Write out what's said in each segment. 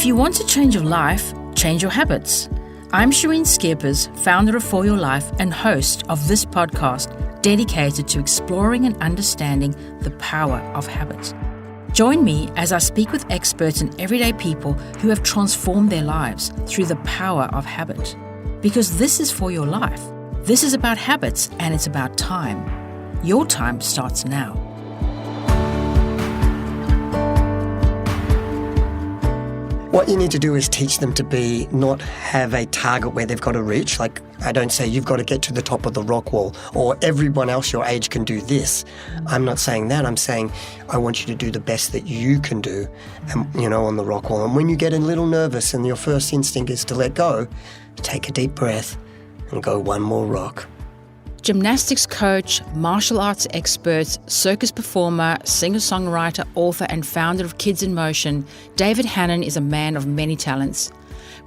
If you want to change your life, change your habits. I'm Shireen Skippers, founder of For Your Life and host of this podcast dedicated to exploring and understanding the power of habits. Join me as I speak with experts and everyday people who have transformed their lives through the power of habit. Because this is for your life. This is about habits and it's about time. Your time starts now. What you need to do is teach them to not have a target where they've got to reach. Like, I don't say you've got to get to the top of the rock wall or everyone else your age can do this. I'm not saying that. I'm saying I want you to do the best that you can do, and, on the rock wall. And when you get a little nervous and your first instinct is to let go, take a deep breath and go one more rock. Gymnastics coach, martial arts expert, circus performer, singer-songwriter, author and founder of Kids in Motion, David Hannan is a man of many talents.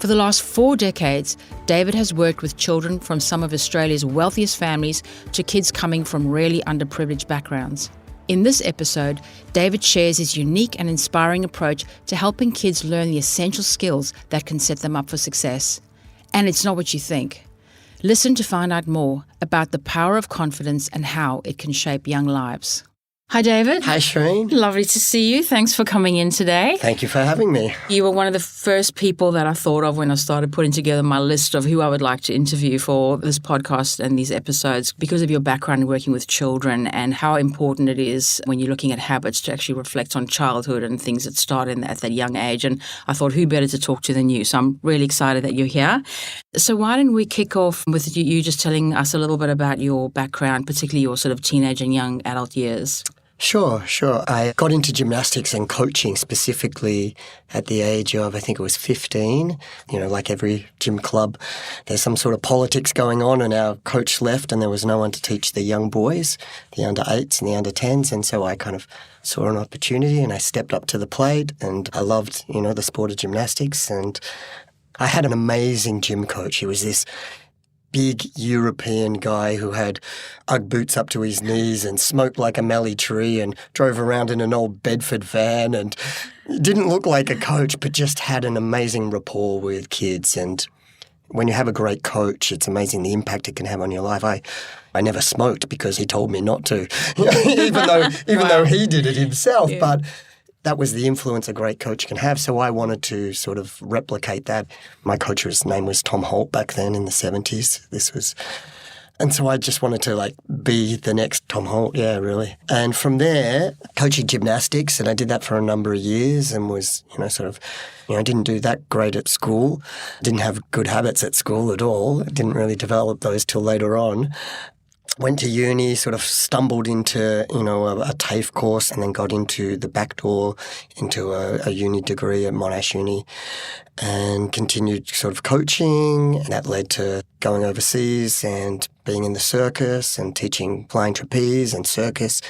For the last 4 decades, David has worked with children from some of Australia's wealthiest families to kids coming from really underprivileged backgrounds. In this episode, David shares his unique and inspiring approach to helping kids learn the essential skills that can set them up for success. And it's not what you think. Listen to find out more about the power of confidence and how it can shape young lives. Hi, David. Hi, Shireen. Lovely to see you. Thanks for coming in today. Thank you for having me. You were one of the first people that I thought of when I started putting together my list of who I would like to interview for this podcast and these episodes because of your background working with children and how important it is when you're looking at habits to actually reflect on childhood and things that start at that young age. And I thought, who better to talk to than you? So I'm really excited that you're here. So why don't we kick off with you just telling us a little bit about your background, particularly your sort of teenage and young adult years? Sure. I got into gymnastics and coaching specifically at the age of, I think it was 15. Like every gym club, there's some sort of politics going on, and our coach left and there was no one to teach the young boys, the under 8s and the under 10s. And so I kind of saw an opportunity and I stepped up to the plate, and I loved, the sport of gymnastics. And I had an amazing gym coach. He was this big European guy who had Ugg boots up to his knees and smoked like a mallee tree and drove around in an old Bedford van and didn't look like a coach, but just had an amazing rapport with kids. And when you have a great coach, it's amazing the impact it can have on your life. I never smoked because he told me not to, even though he did it himself. Yeah. But that was the influence a great coach can have. So I wanted to sort of replicate that. My coach's name was Tom Holt back then in the 70s. And so I just wanted to be the next Tom Holt, yeah, really. And from there, coaching gymnastics, and I did that for a number of years and was, didn't do that great at school. Didn't have good habits at school at all. Didn't really develop those till later on. Went to uni, sort of stumbled into, a TAFE course, and then got into the back door into a uni degree at Monash Uni, and continued sort of coaching. And that led to going overseas and being in the circus and teaching flying trapeze and circus.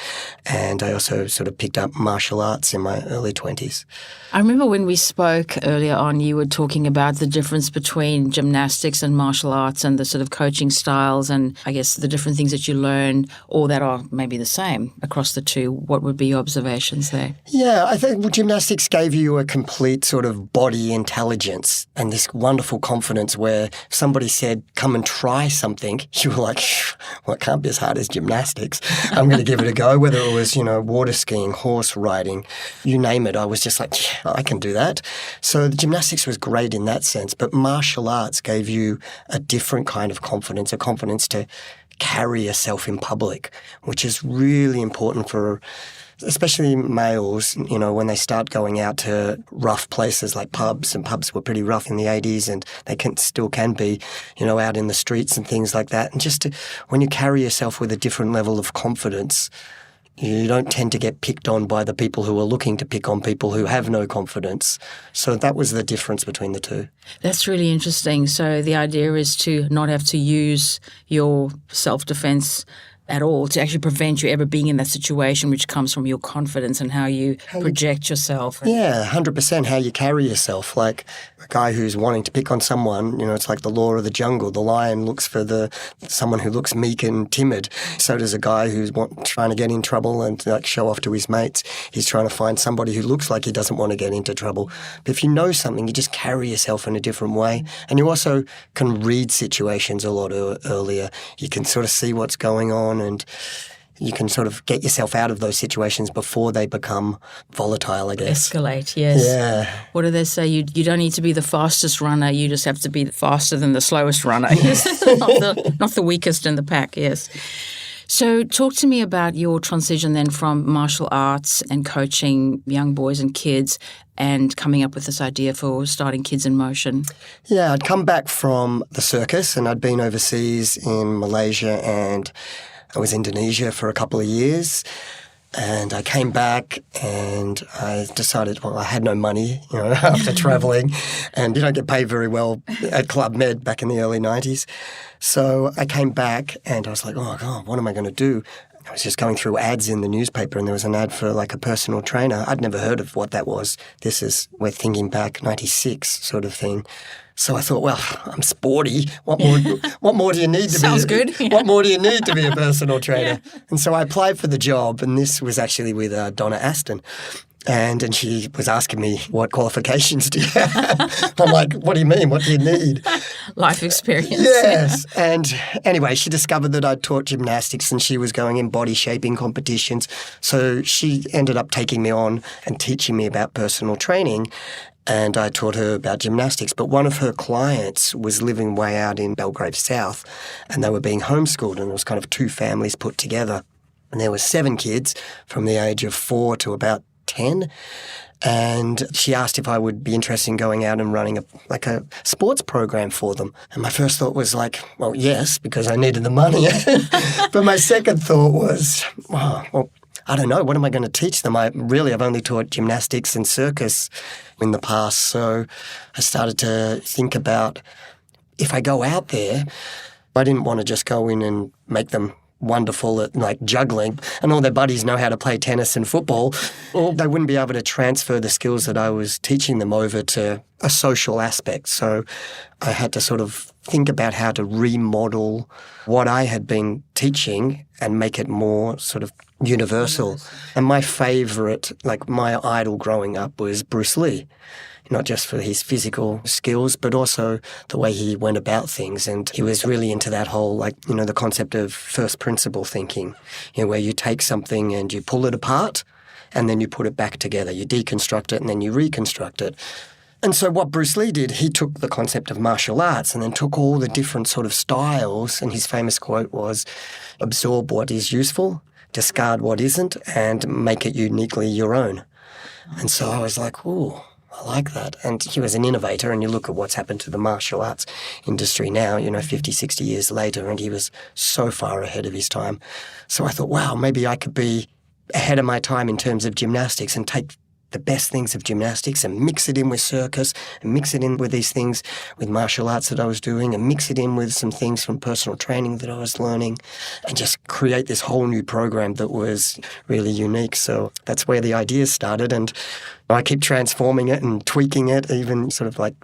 And I also sort of picked up martial arts in my early 20s. I remember when we spoke earlier on, you were talking about the difference between gymnastics and martial arts and the sort of coaching styles and I guess the different things that you learn or that are maybe the same across the two. What would be your observations there? Yeah, I think gymnastics gave you a complete sort of body intelligence and this wonderful confidence where if somebody said, come and try something, you were like, well, it can't be as hard as gymnastics. I'm going to give it a go. Whether it was, water skiing, horse riding, you name it, I was just like, yeah, I can do that. So the gymnastics was great in that sense, but martial arts gave you a different kind of confidence, a confidence to carry yourself in public, which is really important for especially males, when they start going out to rough places like pubs, and pubs were pretty rough in the 80s and they still can be, out in the streets and things like that. And when you carry yourself with a different level of confidence, you don't tend to get picked on by the people who are looking to pick on people who have no confidence. So that was the difference between the two. That's really interesting. So the idea is to not have to use your self-defense at all to actually prevent you ever being in that situation, which comes from your confidence and how you project yourself. Yeah, 100% how you carry yourself. Like a guy who's wanting to pick on someone, it's like the law of the jungle. The lion looks for someone who looks meek and timid. So does a guy who's trying to get in trouble and like show off to his mates. He's trying to find somebody who looks like he doesn't want to get into trouble. But if you know something, you just carry yourself in a different way. And you also can read situations a lot earlier. You can sort of see what's going on, and you can sort of get yourself out of those situations before they become volatile, I guess. Escalate, yes. Yeah. What do they say? You don't need to be the fastest runner. You just have to be faster than the slowest runner. Yes. not the weakest in the pack, yes. So talk to me about your transition then from martial arts and coaching young boys and kids and coming up with this idea for starting Kids in Motion. Yeah, I'd come back from the circus and I'd been overseas in Malaysia and I was in Indonesia for a couple of years. And I came back and I decided, well, I had no money, after traveling, and you don't get paid very well at Club Med back in the early 90s. So I came back and I was like, oh, God, what am I going to do? I was just going through ads in the newspaper and there was an ad for like a personal trainer. I'd never heard of what that was. We're thinking back, 96 sort of thing. So I thought, well, I'm sporty. What more do you need to Sounds good. Yeah. What more do you need to be a personal trainer? Yeah. And so I applied for the job, and this was actually with Donna Aston. And she was asking me, what qualifications do you have? I'm like, what do you mean? What do you need? Life experience. Yes. And anyway, she discovered that I'd taught gymnastics and she was going in body shaping competitions. So she ended up taking me on and teaching me about personal training. And I taught her about gymnastics. But one of her clients was living way out in Belgrave South and they were being homeschooled, and it was kind of two families put together. And there were 7 kids from the age of 4 to about 10. And she asked if I would be interested in going out and running a sports program for them. And my first thought was like, well, yes, because I needed the money. But my second thought was, well, I don't know, what am I going to teach them? I've only taught gymnastics and circus in the past. So I started to think about, if I go out there, I didn't want to just go in and make them wonderful at like juggling and all their buddies know how to play tennis and football. They wouldn't be able to transfer the skills that I was teaching them over to a social aspect. So I had to sort of think about how to remodel what I had been teaching and make it more sort of universal. And my favourite, like my idol growing up was Brice Lee. Not just for his physical skills, but also the way he went about things. And he was really into that whole, the concept of first principle thinking, where you take something and you pull it apart and then you put it back together. You deconstruct it and then you reconstruct it. And so what Brice Lee did, he took the concept of martial arts and then took all the different sort of styles. And his famous quote was, absorb what is useful, discard what isn't, and make it uniquely your own. And so I was like, ooh, I like that. And he was an innovator, and you look at what's happened to the martial arts industry now, 50, 60 years later, and he was so far ahead of his time. So I thought, wow, maybe I could be ahead of my time in terms of gymnastics and take the best things of gymnastics and mix it in with circus and mix it in with these things with martial arts that I was doing and mix it in with some things from personal training that I was learning and just create this whole new program that was really unique. So that's where the ideas started, and I keep transforming it and tweaking it even sort of like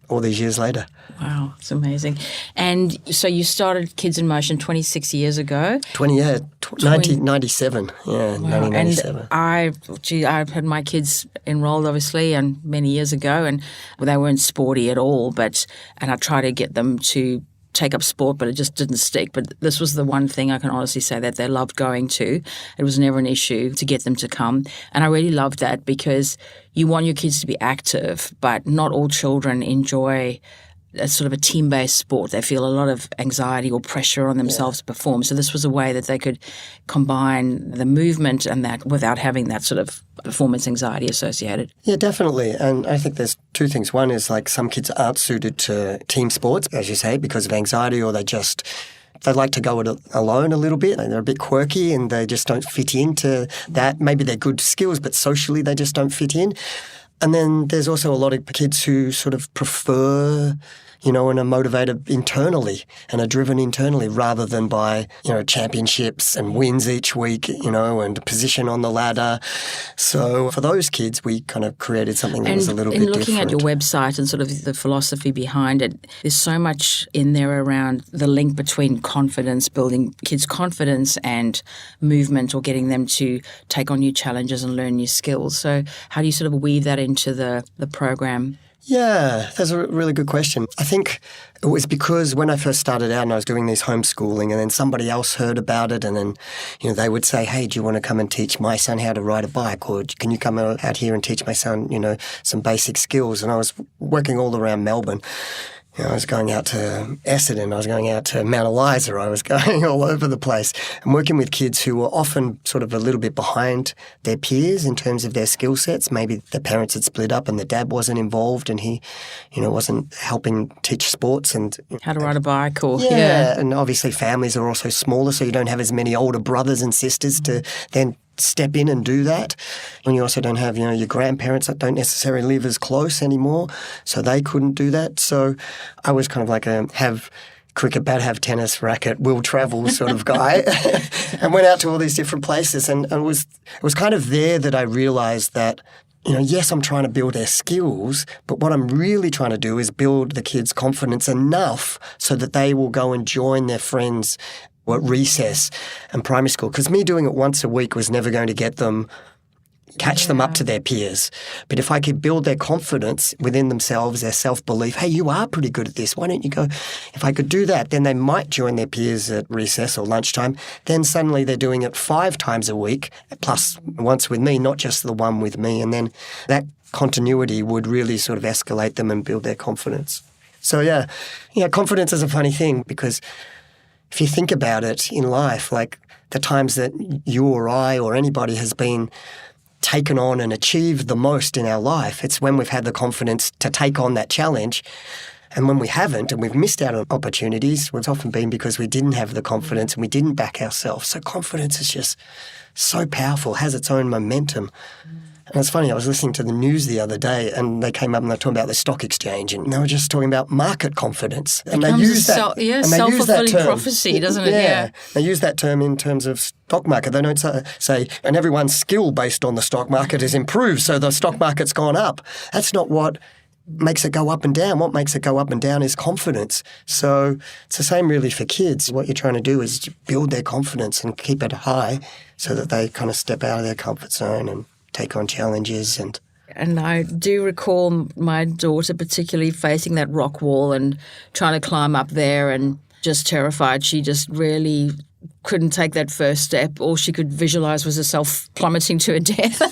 all these years later. Wow, it's amazing. And so you started Kids in Motion 26 years ago? 1997. Yeah, wow. 1997. And I've had my kids enrolled, obviously, and many years ago, and they weren't sporty at all, and I try to get them to take up sport, but it just didn't stick. But this was the one thing I can honestly say that they loved going to. It was never an issue to get them to come. And I really loved that because you want your kids to be active, but not all children enjoy a sort of a team-based sport. They feel a lot of anxiety or pressure on themselves to perform. So this was a way that they could combine the movement and that without having that sort of performance anxiety associated. Yeah, definitely. And I think there's 2 things. One is like some kids aren't suited to team sports, as you say, because of anxiety, or they like to go it alone a little bit. They're a bit quirky and they just don't fit into that. Maybe they're good skills, but socially they just don't fit in. And then there's also a lot of kids who sort of prefer and are motivated internally and are driven internally rather than by, championships and wins each week, and a position on the ladder. So for those kids, we kind of created something that was a little bit different. And looking at your website and sort of the philosophy behind it, there's so much in there around the link between confidence, building kids' confidence and movement, or getting them to take on new challenges and learn new skills. So how do you sort of weave that into the program? Yeah, that's a really good question. I think it was because when I first started out and I was doing this homeschooling, and then somebody else heard about it, and then, they would say, hey, do you want to come and teach my son how to ride a bike? Or can you come out here and teach my son, some basic skills? And I was working all around Melbourne. I was going out to Essendon, I was going out to Mount Eliza, I was going all over the place and working with kids who were often sort of a little bit behind their peers in terms of their skill sets. Maybe their parents had split up and the dad wasn't involved and he, wasn't helping teach sports and how to ride a bike or and obviously families are also smaller, so you don't have as many older brothers and sisters to then step in and do that. And you also don't have, your grandparents that don't necessarily live as close anymore, so they couldn't do that. So I was kind of like a have cricket bat, have tennis racket, will travel sort of guy and went out to all these different places. And it was kind of there that I realised that, yes, I'm trying to build their skills, but what I'm really trying to do is build the kids' confidence enough so that they will go and join their friends at recess and primary school. Because me doing it once a week was never going to get them, catch them up to their peers. But if I could build their confidence within themselves, their self-belief, hey, you are pretty good at this, why don't you go? If I could do that, then they might join their peers at recess or lunchtime. Then suddenly they're doing it 5 times a week, plus once with me, not just the one with me. And then that continuity would really sort of escalate them and build their confidence. So confidence is a funny thing, because if you think about it in life, like the times that you or I or anybody has been taken on and achieved the most in our life, it's when we've had the confidence to take on that challenge. And when we haven't and we've missed out on opportunities, it's often been because we didn't have the confidence and we didn't back ourselves. So confidence is just so powerful, has its own momentum. And it's funny, I was listening to the news the other day and they came up and they were talking about the stock exchange and they were just talking about market confidence. And they use that self-fulfilling prophecy, doesn't it? Yeah. They use that term in terms of stock market. They don't say, and everyone's skill based on the stock market is improved, so the stock market's gone up. That's not what makes it go up and down. What makes it go up and down is confidence. So it's the same really for kids. What you're trying to do is build their confidence and keep it high so that they kind of step out of their comfort zone and take on challenges. And I do recall my daughter particularly facing that rock wall and trying to climb up there and just terrified. She just really couldn't take that first step. All she could visualize was herself plummeting to her death.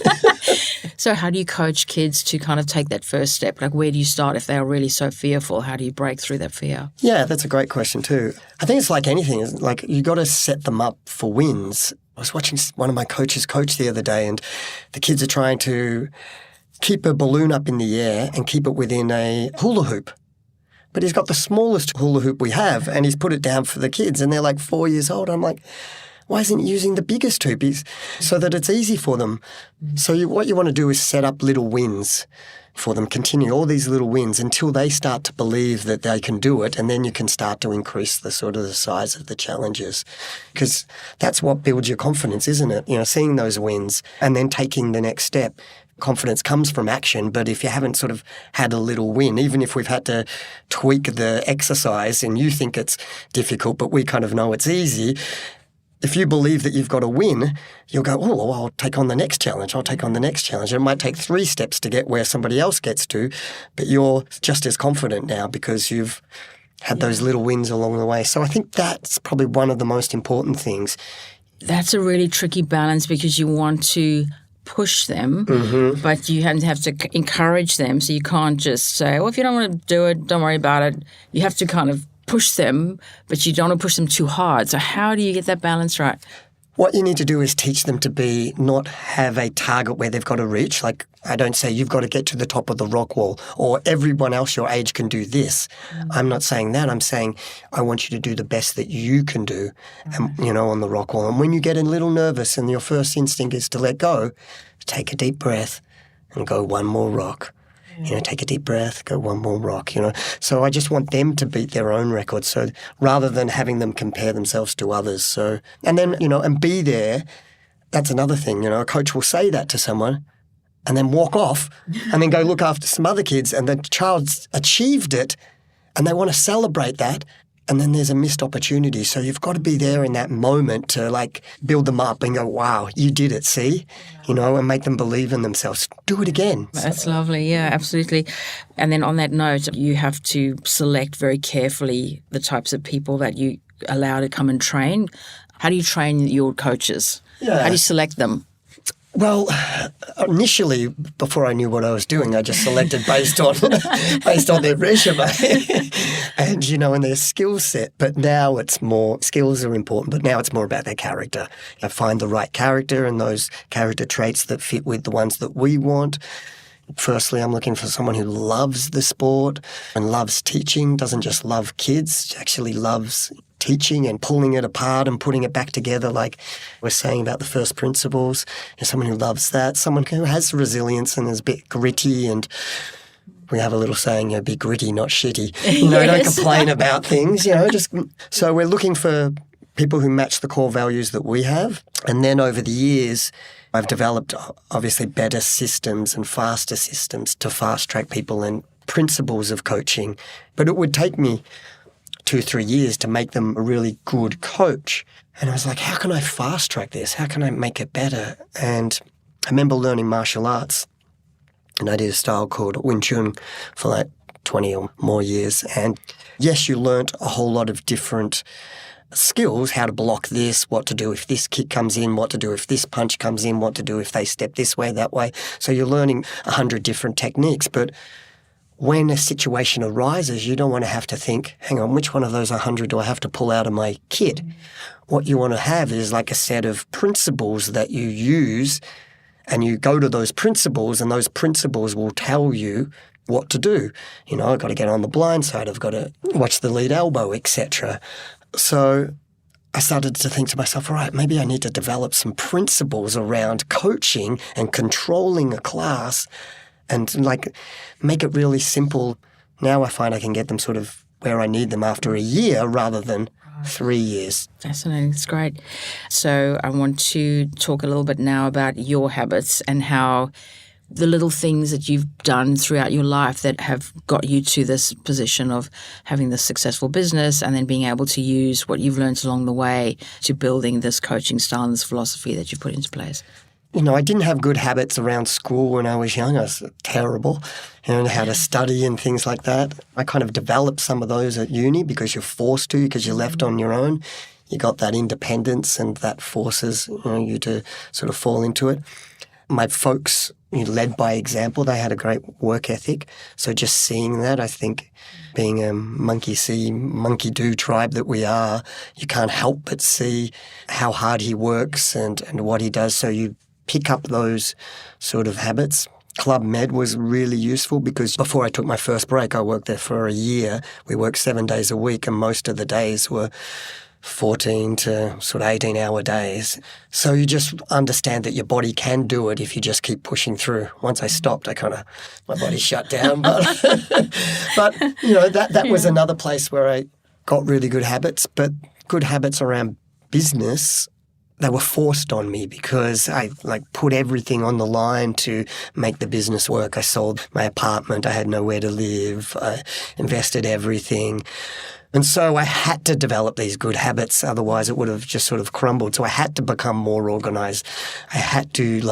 So how do you coach kids to kind of take that first step? Like, where do you start if they're really so fearful? How do you break through that fear? Yeah, that's a great question too. I think it's like anything. It's like you got to set them up for wins. I was watching one of my coaches coach the other day and the kids are trying to keep a balloon up in the air and keep it within a hula hoop. But he's got the smallest hula hoop we have and he's put it down for the kids and they're like 4 years old. I'm like, why isn't he using the biggest hoop? So that it's easy for them. So what you want to do is set up little wins for them, continue all these little wins until they start to believe that they can do it, and then you can start to increase the sort of the size of the challenges. Because that's what builds your confidence, isn't it? Seeing those wins and then taking the next step. Confidence comes from action, but if you haven't sort of had a little win, even if we've had to tweak the exercise and you think it's difficult, but we kind of know it's easy, if you believe that you've got a win, you'll go, oh, well, I'll take on the next challenge. I'll take on the next challenge. It might take 3 steps to get where somebody else gets to, but you're just as confident now because you've had those little wins along the way. So I think that's probably one of the most important things. That's a really tricky balance because you want to push them, but you have to encourage them. So you can't just say, well, if you don't want to do it, don't worry about it. You have to kind of push them, but you don't want to push them too hard. So how do you get that balance right? What you need to do is teach them to not have a target where they've got to reach. Like, I don't say you've got to get to the top of the rock wall or everyone else your age can do this. I'm not saying that. I'm saying I want you to do the best that you can do, and, on the rock wall. And when you get a little nervous and your first instinct is to let go, take a deep breath and go one more rock. take a deep breath, go one more rock, So I just want them to beat their own records. So rather than having them compare themselves to others. So, and then, and be there. That's another thing, a coach will say that to someone and then walk off and then go look after some other kids, and the child's achieved it and they want to celebrate that. And then there's a missed opportunity. So you've got to be there in that moment to build them up and go, wow, you did it, see? And make them believe in themselves. Do it again. That's lovely. Yeah, absolutely. And then on that note, you have to select very carefully the types of people that you allow to come and train. How do you train your coaches? Yeah. How do you select them? Well, initially, before I knew what I was doing, I just selected based on their resume and and their skill set. But now it's more, skills are important, but now it's more about their character. I find the right character and those character traits that fit with the ones that we want. Firstly, I'm looking for someone who loves the sport and loves teaching, doesn't just love kids, actually loves teaching and pulling it apart and putting it back together, like we're saying about the first principles. Someone who loves that, someone who has resilience and is a bit gritty, and we have a little saying, be gritty, not shitty. Don't complain about things, So we're looking for people who match the core values that we have. And then over the years, I've developed obviously better systems and faster systems to fast-track people and principles of coaching. But it would take me 2-3 years to make them a really good coach. And I was like, how can I fast track this? How can I make it better? And I remember learning martial arts, and I did a style called Wing Chun for 20 or more years. And yes, you learnt a whole lot of different skills, how to block this, what to do if this kick comes in, what to do if this punch comes in, what to do if they step this way, that way. So you're learning 100 different techniques. But when a situation arises, you don't want to have to think, hang on, which one of those 100 do I have to pull out of my kit? What you want to have is a set of principles that you use, and you go to those principles, and those principles will tell you what to do. I've got to get on the blind side, I've got to watch the lead elbow, etc. So I started to think to myself, all right, maybe I need to develop some principles around coaching and controlling a class and make it really simple. Now I find I can get them sort of where I need them after a year rather than 3 years. Fascinating. That's great. So I want to talk a little bit now about your habits and how the little things that you've done throughout your life that have got you to this position of having this successful business and then being able to use what you've learned along the way to building this coaching style and this philosophy that you've put into place. I didn't have good habits around school when I was young. I was terrible, how to study and things like that. I kind of developed some of those at uni because you're forced to, because you're left on your own. You got that independence and that forces you to sort of fall into it. My folks led by example. They had a great work ethic. So just seeing that, I think, being a monkey see, monkey do tribe that we are, you can't help but see how hard he works and what he does. So you pick up those sort of habits. Club Med was really useful because before I took my first break, I worked there for a year. We worked 7 days a week, and most of the days were 14 to sort of 18-hour days. So you just understand that your body can do it if you just keep pushing through. Once I stopped, my body shut down. But that was another place where I got really good habits. But good habits around business, they were forced on me because I put everything on the line to make the business work. I sold my apartment. I had nowhere to live. I invested everything. And so I had to develop these good habits. Otherwise, it would have just sort of crumbled. So I had to become more organized. I had to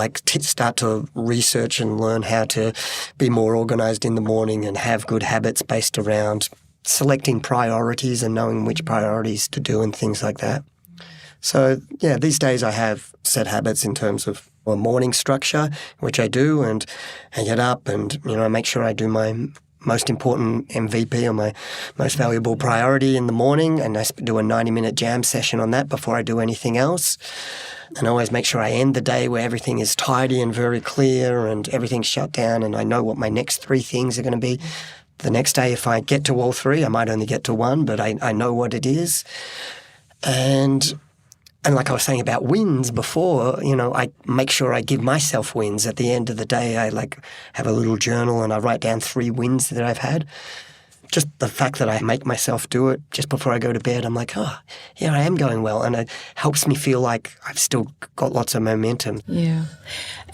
start to research and learn how to be more organized in the morning and have good habits based around selecting priorities and knowing which priorities to do and things like that. So, yeah, these days I have set habits in terms of a morning structure, which I do, and I get up and, I make sure I do my most important MVP or my most valuable priority in the morning, and I do a 90-minute jam session on that before I do anything else. And I always make sure I end the day where everything is tidy and very clear and everything's shut down and I know what my next 3 things are going to be. The next day, if I get to all 3, I might only get to 1, but I know what it is. And And like I was saying about wins before, I make sure I give myself wins. At the end of the day, I have a little journal and I write down 3 wins that I've had. Just the fact that I make myself do it just before I go to bed, I'm like, oh, yeah, I am going well. And it helps me feel like I've still got lots of momentum. Yeah.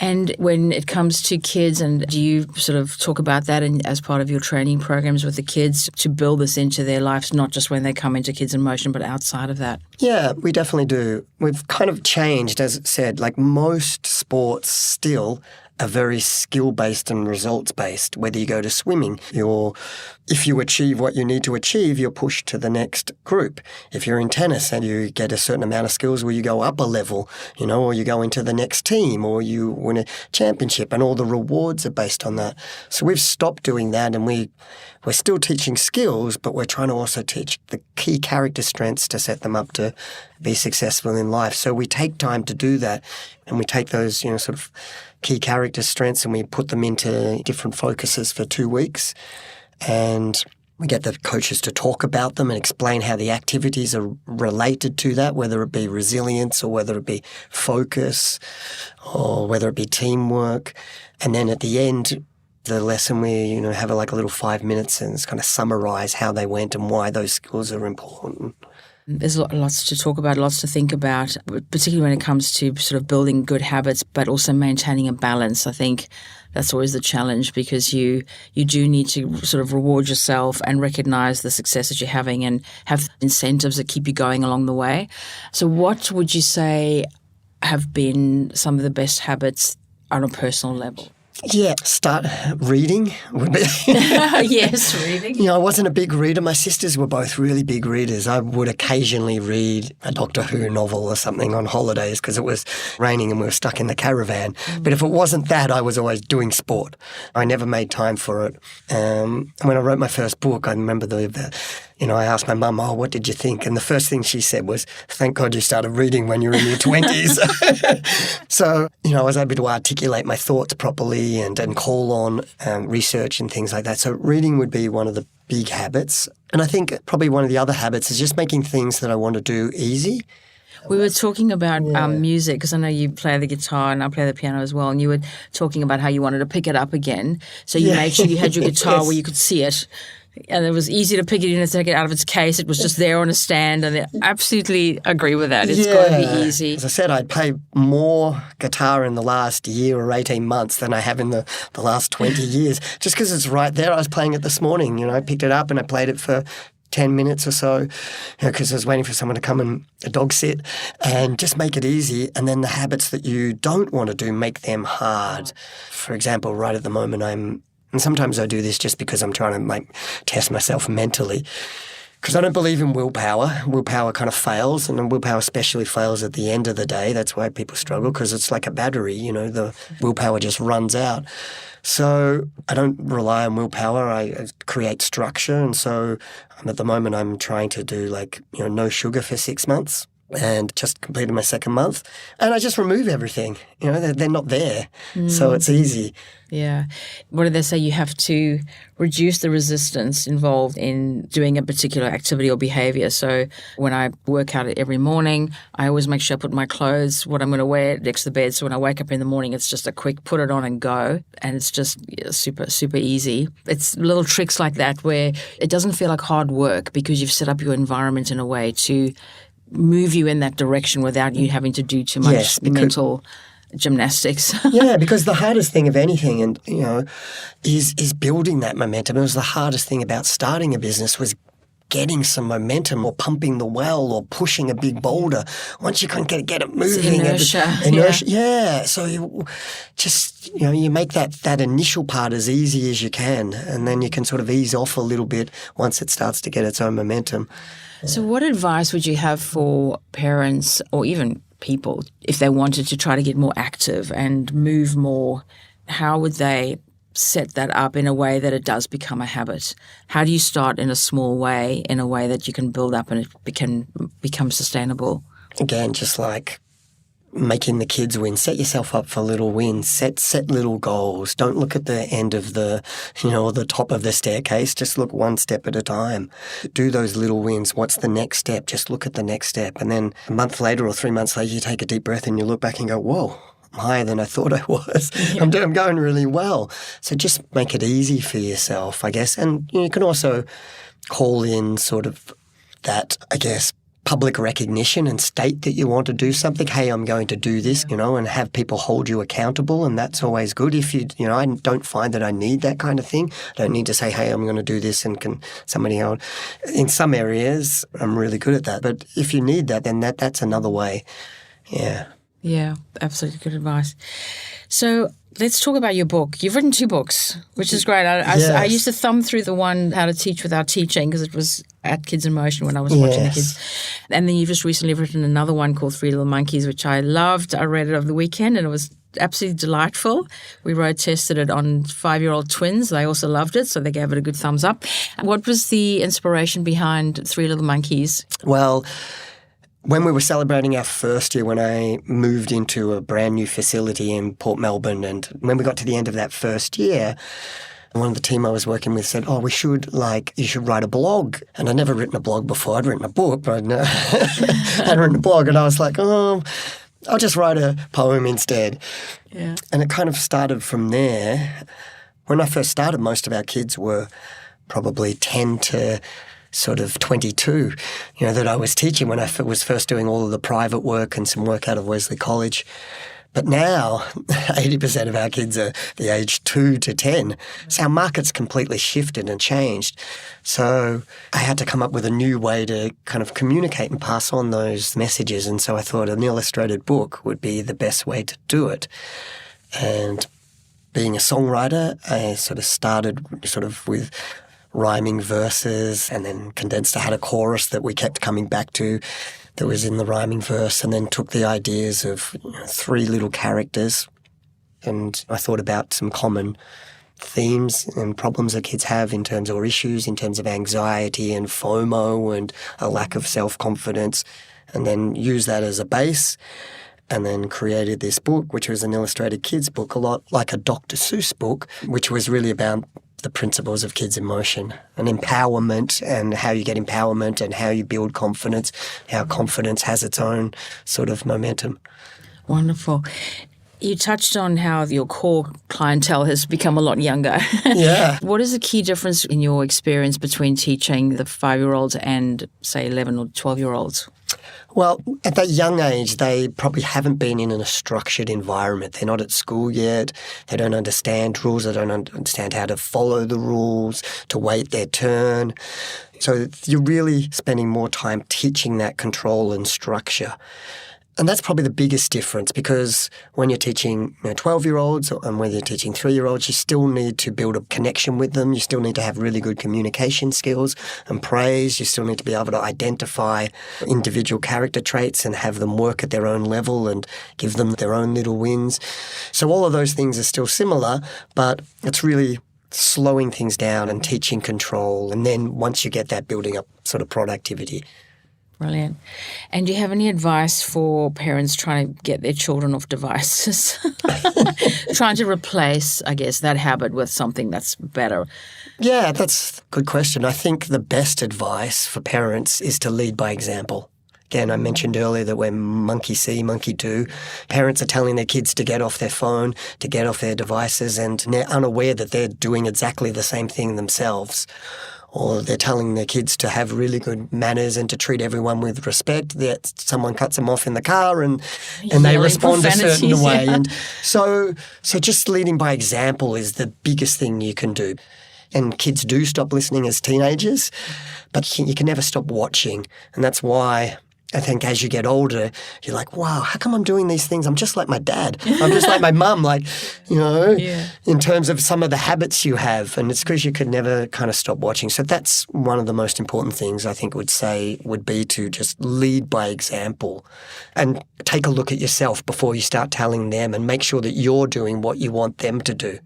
And when it comes to kids, and do you sort of talk about that as part of your training programs with the kids to build this into their lives, not just when they come into Kids in Motion, but outside of that? Yeah, we definitely do. We've kind of changed, as it said, like most sports still are very skill-based and results-based. Whether you go to swimming, if you achieve what you need to achieve, you're pushed to the next group. If you're in tennis and you get a certain amount of skills, well, you go up a level, or you go into the next team, or you win a championship, and all the rewards are based on that. So we've stopped doing that, and we're still teaching skills, but we're trying to also teach the key character strengths to set them up to be successful in life. So we take time to do that, and we take those, sort of key character strengths and we put them into different focuses for 2 weeks. And we get the coaches to talk about them and explain how the activities are related to that, whether it be resilience or whether it be focus or whether it be teamwork. And then at the end, the lesson we, have a little 5 minutes and it's kind of summarize how they went and why those skills are important. There's lots to talk about, lots to think about, particularly when it comes to sort of building good habits, but also maintaining a balance. I think that's always the challenge because you do need to sort of reward yourself and recognize the success that you're having and have incentives that keep you going along the way. So what would you say have been some of the best habits on a personal level? Yeah, start reading. Yes, reading. I wasn't a big reader. My sisters were both really big readers. I would occasionally read a Doctor Who novel or something on holidays because it was raining and we were stuck in the caravan. But if it wasn't that, I was always doing sport. I never made time for it. And when I wrote my first book, I remember I asked my mum, what did you think? And the first thing she said was, thank God you started reading when you were in your 20s. So, I was able to articulate my thoughts properly and call on research and things like that. So reading would be one of the big habits. And I think probably one of the other habits is just making things that I want to do easy. We were talking about music because I know you play the guitar and I play the piano as well, and you were talking about how you wanted to pick it up again. So you made sure you had your guitar Yes. where you could see it. And it was easy to pick it in and take it out of its case. It was just there on a stand, and I absolutely agree with that. It's got to be easy. As I said, I'd played more guitar in the last year or 18 months than I have in the last 20 years. Just because it's right there. I was playing it this morning. I picked it up and I played it for 10 minutes or so because I was waiting for someone to come and dog sit, and just make it easy. And then the habits that you don't want to do, make them hard. For example, right at the moment and sometimes I do this just because I'm trying to test myself mentally. Because I don't believe in willpower. Willpower kind of fails, and willpower especially fails at the end of the day. That's why people struggle, because it's like a battery, the willpower just runs out. So I don't rely on willpower. I create structure. And so at the moment I'm trying to do no sugar for 6 months. And just completed my 2nd month. And I just remove everything. They're not there. So it's easy. Yeah. What do they say? You have to reduce the resistance involved in doing a particular activity or behavior. So when I work out every morning, I always make sure I put my clothes, what I'm going to wear next to the bed. So when I wake up in the morning, it's just a quick put it on and go. And it's just super, super easy. It's little tricks like that where it doesn't feel like hard work because you've set up your environment in a way to move you in that direction without you having to do too much mental gymnastics. Yeah, because the hardest thing of anything, and is building that momentum. It was the hardest thing about starting a business was getting some momentum or pumping the well or pushing a big boulder. Once you can't get it moving. Inertia. Yeah. So you just, you make that initial part as easy as you can, and then you can sort of ease off a little bit once it starts to get its own momentum. So what advice would you have for parents or even people if they wanted to try to get more active and move more? How would they set that up in a way that it does become a habit? How do you start in a small way, in a way that you can build up and it can become sustainable? Again, just making the kids win. Set yourself up for little wins. Set little goals. Don't look at the end of the, the top of the staircase. Just look one step at a time. Do those little wins. What's the next step? Just look at the next step. And then a month later or 3 months later, you take a deep breath and you look back and go, whoa, I'm higher than I thought I was. Yeah. I'm going really well. So just make it easy for yourself, I guess. And you can also call in sort of that, I guess, public recognition and state that you want to do something. Hey, I'm going to do this, and have people hold you accountable. And that's always good. If I don't find that I need that kind of thing. I don't need to say, hey, I'm going to do this and can somebody else. In some areas, I'm really good at that. But if you need that, then that's another way. Yeah. Yeah, absolutely good advice. So let's talk about your book. You've written 2 books, which is great. I used to thumb through the one, How to Teach Without Teaching, because it was at Kids in Motion when I was watching the kids. And then you've just recently written another one called 3 Little Monkeys, which I loved. I read it over the weekend and it was absolutely delightful. We road tested it on 5-year-old twins. They also loved it, so they gave it a good thumbs up. What was the inspiration behind 3 Little Monkeys? Well, when we were celebrating our first year, when I moved into a brand new facility in Port Melbourne, and when we got to the end of that first year, one of the team I was working with said, you should write a blog. And I'd never written a blog before. I'd written a book, but I hadn't written a blog. And I was like, I'll just write a poem instead. Yeah. And it kind of started from there. When I first started, most of our kids were probably 10 to sort of 22, that I was teaching when I was first doing all of the private work and some work out of Wesley College. But now 80% of our kids are the age 2 to 10. So our market's completely shifted and changed. So I had to come up with a new way to kind of communicate and pass on those messages. And so I thought an illustrated book would be the best way to do it. And being a songwriter, I sort of started with rhyming verses and then condensed. I had a chorus that we kept coming back to that was in the rhyming verse, and then took the ideas of 3 little characters, and I thought about some common themes and problems that kids have or issues in terms of anxiety and FOMO and a lack of self-confidence, and then use that as a base, and then created this book, which was an illustrated kids book, a lot like a Dr. Seuss book, which was really about the principles of Kids in Motion and empowerment, and how you get empowerment and how you build confidence, how confidence has its own sort of momentum. Wonderful. You touched on how your core clientele has become a lot younger. Yeah. What is the key difference in your experience between teaching the 5-year-olds and, say, 11 or 12-year-olds? Well, at that young age, they probably haven't been in a structured environment. They're not at school yet. They don't understand rules. They don't understand how to follow the rules, to wait their turn. So you're really spending more time teaching that control and structure. And that's probably the biggest difference, because when you're teaching 12-year-olds and when you're teaching 3-year-olds, you still need to build a connection with them. You still need to have really good communication skills and praise. You still need to be able to identify individual character traits and have them work at their own level and give them their own little wins. So all of those things are still similar, but it's really slowing things down and teaching control. And then once you get that, building up sort of productivity. Brilliant. And do you have any advice for parents trying to get their children off devices? Trying to replace, I guess, that habit with something that's better? Yeah, that's a good question. I think the best advice for parents is to lead by example. Again, I mentioned earlier that when monkey see, monkey do. Parents are telling their kids to get off their phone, to get off their devices, and they're unaware that they're doing exactly the same thing themselves. Or they're telling their kids to have really good manners and to treat everyone with respect, that someone cuts them off in the car and they respond a certain way. Yeah. And so just leading by example is the biggest thing you can do. And kids do stop listening as teenagers, but you can never stop watching. And that's why I think as you get older, you're like, wow, how come I'm doing these things? I'm just like my dad. I'm just like my mum, in terms of some of the habits you have. And it's because you could never kind of stop watching. So that's one of the most important things I think would be to just lead by example and take a look at yourself before you start telling them, and make sure that you're doing what you want them to do.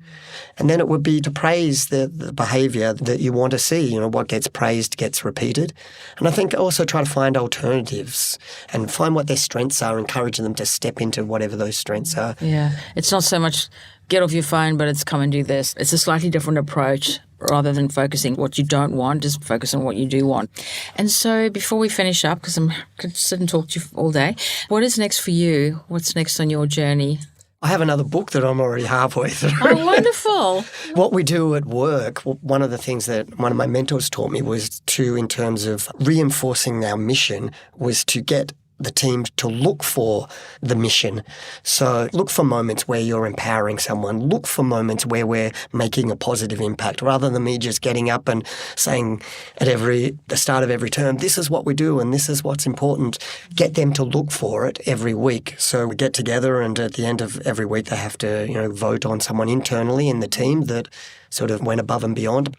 And then it would be to praise the behaviour that you want to see. What gets praised gets repeated. And I think also try to find alternatives. gifts and find what their strengths are, encourage them to step into whatever those strengths are. Yeah. It's not so much get off your phone, but it's come and do this. It's a slightly different approach. Rather than focusing what you don't want, just focus on what you do want. And so before we finish up, because I could sit and talk to you all day, what is next for you? What's next on your journey? I have another book that I'm already halfway through. Oh, wonderful. What we do at work, one of the things that one of my mentors taught me was in terms of reinforcing our mission, was to get the team to look for the mission. So look for moments where you're empowering someone. Look for moments where we're making a positive impact, rather than me just getting up and saying at the start of every term, this is what we do and this is what's important. Get them to look for it every week. So we get together, and at the end of every week they have to, vote on someone internally in the team that sort of went above and beyond.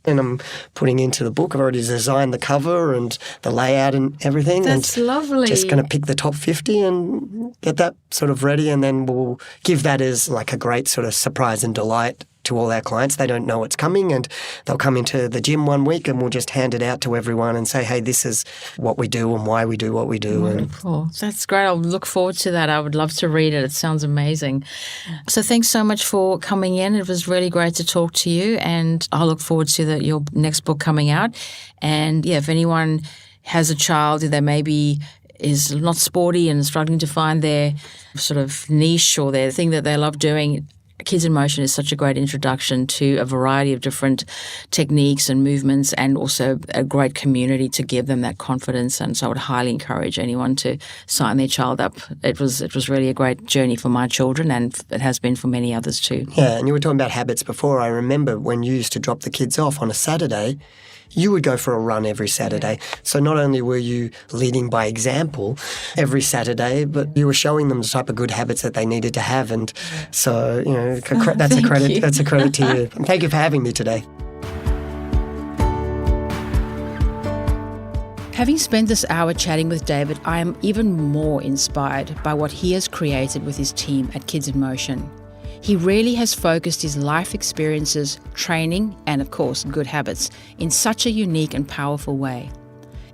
And I'm putting into the book. I've already designed the cover and the layout and everything. That's and lovely. Just going to pick the top 50 and get that sort of ready, and then we'll give that as like a great sort of surprise and delight to all our clients. They don't know what's coming, and they'll come into the gym one week and we'll just hand it out to everyone and say, hey, this is what we do and why we do what we do. Wonderful. That's great. I'll look forward to that. I would love to read it. It sounds amazing. So thanks so much for coming in. It was really great to talk to you, and I'll look forward to your next book coming out. And yeah, if anyone has a child that maybe is not sporty and struggling to find their sort of niche or their thing that they love doing, Kids in Motion is such a great introduction to a variety of different techniques and movements, and also a great community to give them that confidence. And so I would highly encourage anyone to sign their child up. It was really a great journey for my children, and it has been for many others too. Yeah, and you were talking about habits before. I remember when you used to drop the kids off on a Saturday, you would go for a run every Saturday. So not only were you leading by example every Saturday, but you were showing them the type of good habits that they needed to have. And so, that's a credit. That's a credit to you. And thank you for having me today. Having spent this hour chatting with David, I am even more inspired by what he has created with his team at Kids in Motion. He really has focused his life experiences, training, and of course, good habits in such a unique and powerful way.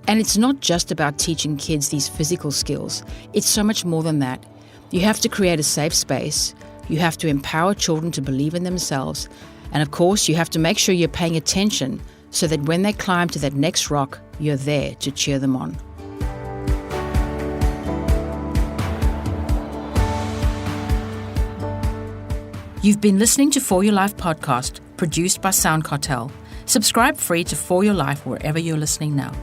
And it's not just about teaching kids these physical skills. It's so much more than that. You have to create a safe space. You have to empower children to believe in themselves. And of course, you have to make sure you're paying attention so that when they climb to that next rock, you're there to cheer them on. You've been listening to For Your Life podcast, produced by Sound Cartel. Subscribe free to For Your Life wherever you're listening now.